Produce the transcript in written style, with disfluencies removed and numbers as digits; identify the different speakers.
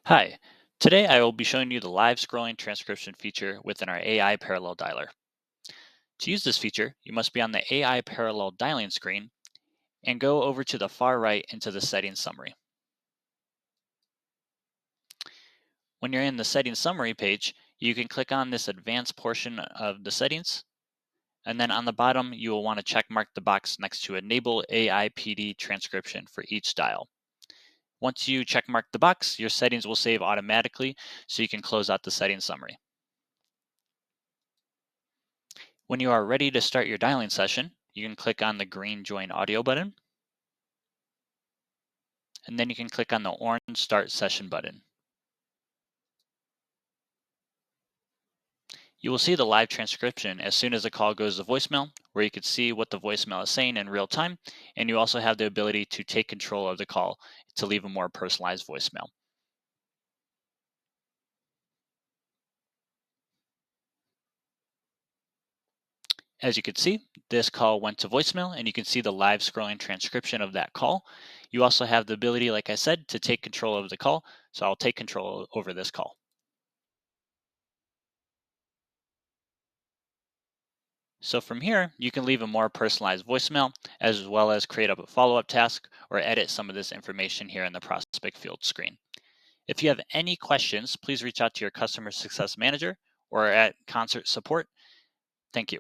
Speaker 1: Hi, today I will be showing you the live scrolling transcription feature within our AI parallel dialer. To use this feature, you must be on the AI parallel dialing screen and go over to the far right into the settings summary. When you're in the settings summary page, you can click on this advanced portion of the settings, and then on the bottom, you will want to check mark the box next to Enable AI PD transcription for each dial. Once you check mark the box, your settings will save automatically so you can close out the settings summary. When you are ready to start your dialing session, you can click on the green Join Audio button, and then you can click on the orange Start Session button. You will see the live transcription as soon as the call goes to voicemail, where you can see what the voicemail is saying in real time, and you also have the ability to take control of the call to leave a more personalized voicemail. As you can see, this call went to voicemail, and you can see the live scrolling transcription of that call. You also have the ability, like I said, to take control of the call, so I'll take control over this call. So from here, you can leave a more personalized voicemail, as well as create up a follow-up task or edit some of this information here in the prospect field screen. If you have any questions, please reach out to your customer success manager or at Concert support. Thank you.